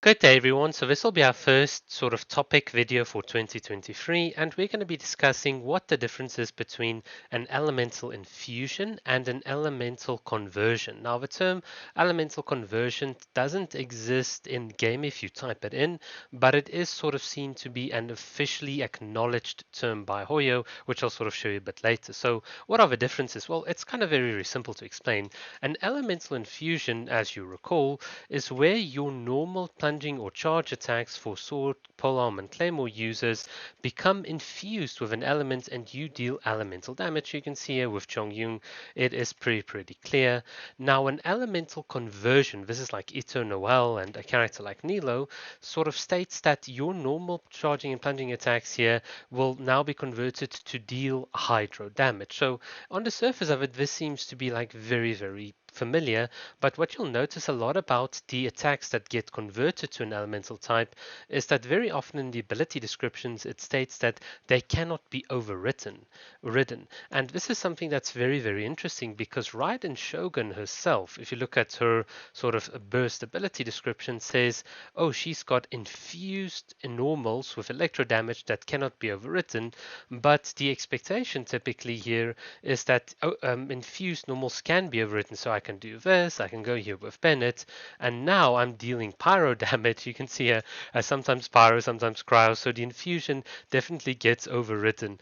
Good day, everyone. So this will be our first sort of topic video for 2023, and we're going to be discussing what the difference is between an elemental infusion and an elemental conversion. Now, the term elemental conversion doesn't exist in game if you type it in, but it is sort of seen to be an officially acknowledged term by Hoyo, which I'll sort of show you a bit later. So, what are the differences? Well, it's kind of very simple to explain. An elemental infusion, as you recall, is where your normal plunging or charge attacks for sword, polearm, and claymore users become infused with an element and you deal elemental damage. You can see here with Chongyun, it is pretty clear. Now, an elemental conversion, this is like Ito Noel and a character like Nilo, sort of states that your normal charging and plunging attacks here will now be converted to deal hydro damage. So on the surface of it, this seems to be like very familiar, but what you'll notice a lot about the attacks that get converted to an elemental type is that very often in the ability descriptions it states that they cannot be ridden. And this is something that's very interesting because Raiden Shogun herself, if you look at her sort of burst ability description, says, oh, she's got infused normals with electro damage that cannot be overwritten, but the expectation typically here is that infused normals can be overwritten. So I can do this, I can go here with Bennett, and now I'm dealing pyro damage. You can see here, sometimes pyro, sometimes cryo. So the infusion definitely gets overwritten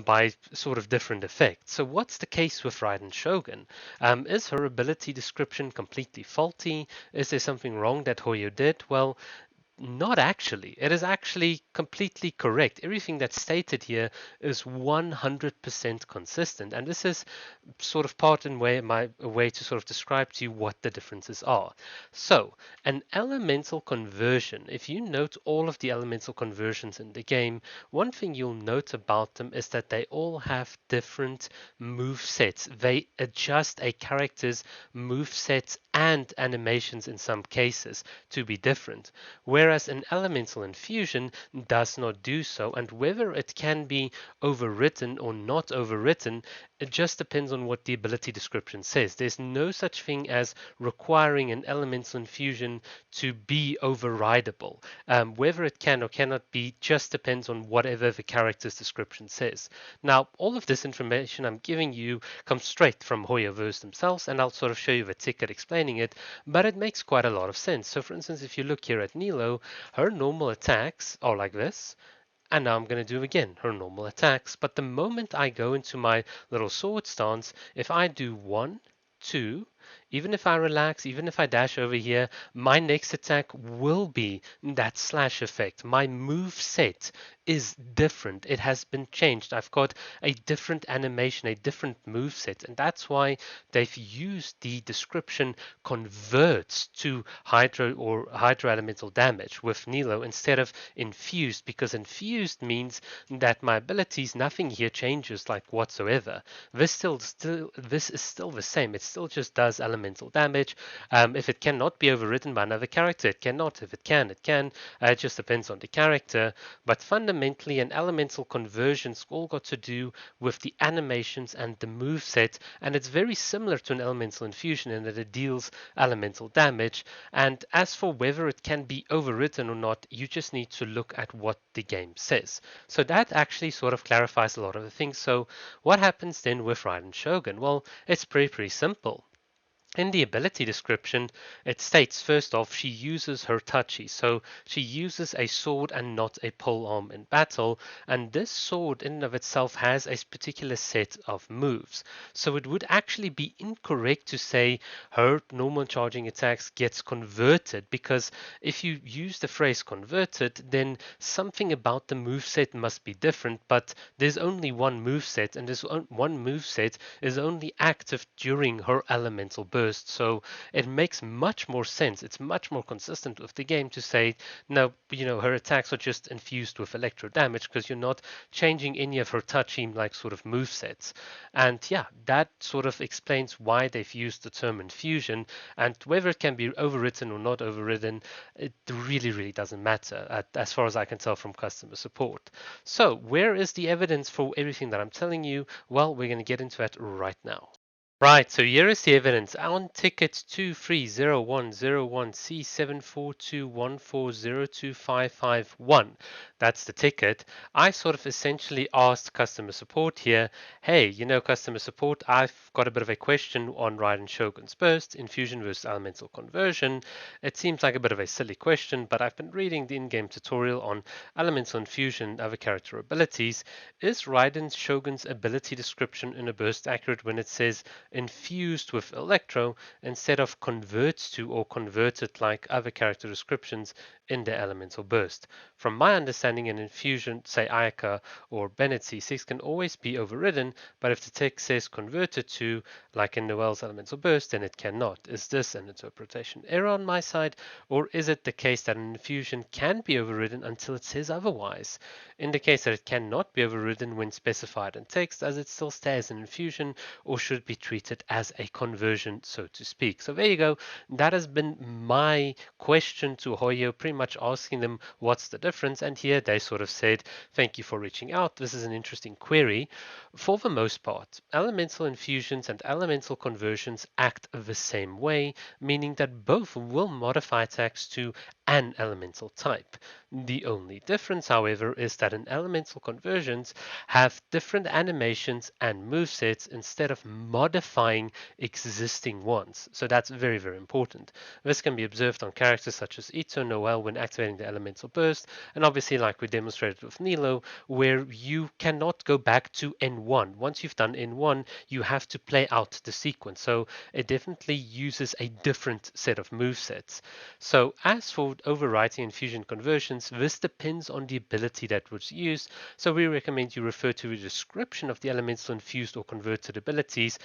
by sort of different effects. So what's the case with Raiden Shogun? Is her ability description completely faulty? Is there something wrong that Hoyo did? Well, not actually. It is actually completely correct. Everything that's stated here is 100% consistent. And this is sort of part and way my way to sort of describe to you what the differences are. So, an elemental conversion, if you note all of the elemental conversions in the game, one thing you'll note about them is that they all have different move sets. They adjust a character's move sets and animations in some cases to be different, whereas an elemental infusion does not do so, and whether it can be overwritten or not overwritten, it just depends on what the ability description says. There's no such thing as requiring an elemental infusion to be overridable. Whether it can or cannot be just depends on whatever the character's description says. Now, all of this information I'm giving you comes straight from Hoyoverse themselves, and I'll sort of show you the ticket explaining it, but it makes quite a lot of sense. So for instance, if you look here at Nilo, her normal attacks are like this. And now I'm going to do again her normal attacks. But the moment I go into my little sword stance, if I do 1, 2, even if I relax, even if I dash over here, my next attack will be that slash effect. My move set is different. It has been changed. I've got a different animation, a different move set, and that's why they've used the description converts to hydro or hydro elemental damage with Nilo instead of infused, because infused means that my abilities, nothing here changes like whatsoever. This is still the same. It still just does elemental damage. If it cannot be overridden by another character, it cannot. If it can, it can. It just depends on the character. But fundamentally, an elemental conversion's all got to do with the animations and the move set, and it's very similar to an elemental infusion in that it deals elemental damage. And as for whether it can be overwritten or not, you just need to look at what the game says. So that actually sort of clarifies a lot of the things. So what happens then with Raiden Shogun? Well, it's pretty simple. In the ability description, it states first off she uses her tachi, so she uses a sword and not a polearm in battle, and this sword in and of itself has a particular set of moves. So it would actually be incorrect to say her normal charging attacks gets converted, because if you use the phrase converted, then something about the move set must be different, but there's only one move set, and this one move set is only active during her elemental burst. So it makes much more sense. It's much more consistent with the game to say, no, her attacks are just infused with electro damage because you're not changing any of her touchy like sort of move sets. And yeah, that sort of explains why they've used the term infusion, and whether it can be overwritten or not overridden, it really doesn't matter as far as I can tell from customer support. So where is the evidence for everything that I'm telling you? Well, we're going to get into that right now. Right, so here is the evidence. On ticket 230101C7421402551, that's the ticket. I sort of essentially asked customer support here, hey, customer support, I've got a bit of a question on Raiden Shogun's burst, infusion versus elemental conversion. It seems like a bit of a silly question, but I've been reading the in-game tutorial on elemental infusion and other character abilities. Is Raiden Shogun's ability description in a burst accurate when it says infused with electro instead of converts to or converted like other character descriptions in the elemental burst? From my understanding, an infusion, say Ayaka or Bennett C6, can always be overridden, but if the text says converted to, like in Noel's elemental burst, then it cannot. Is this an interpretation error on my side, or is it the case that an infusion can be overridden until it says otherwise? In the case that it cannot be overridden when specified in text, as it still stays an infusion, or should be treated as a conversion, so to speak. So there you go. That has been my question to Hoyo, pretty much asking them what's the difference. And here they sort of said, thank you for reaching out. This is an interesting query. For the most part, elemental infusions and elemental conversions act the same way, meaning that both will modify attacks to an elemental type. The only difference, however, is that in elemental conversions have different animations and movesets instead of modifying existing ones. So that's very, very important. This can be observed on characters such as Ito Noel when activating the elemental burst, and obviously like we demonstrated with Nilo, where you cannot go back to N1. Once you've done N1, you have to play out the sequence. So it definitely uses a different set of movesets. So as for overwriting and fusion conversions, this depends on the ability that was used. So we recommend you refer to the description of the elemental infused or converted abilities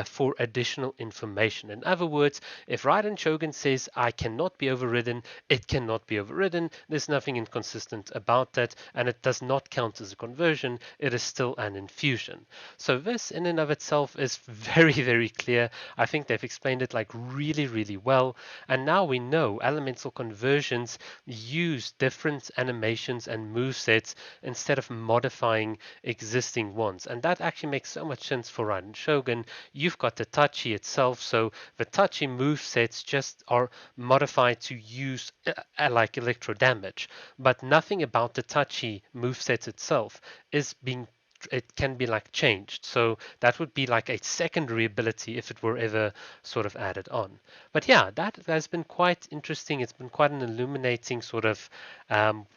for additional information. In other words, if Raiden Shogun says I cannot be overridden, it cannot be overridden. There's nothing inconsistent about that, and it does not count as a conversion. It is still an infusion. So this in and of itself is very, very clear. I think they've explained it like really, really well. And now we know elemental conversions use different animations and movesets instead of modifying existing ones. And that actually makes so much sense for Raiden Shogun. You've got the Tachi itself, so the Tachi movesets just are modified to use like electro damage, but nothing about the Tachi moveset itself is being it can be like changed. So that would be like a secondary ability if it were ever sort of added on. But yeah, that has been quite interesting. It's been quite an illuminating sort of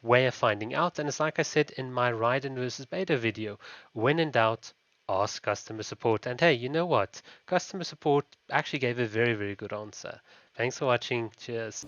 way of finding out. And it's like I said in my Raiden versus Beta video, when in doubt, ask customer support. And hey, you know what? Customer support actually gave a very, very good answer. Thanks for watching. Cheers.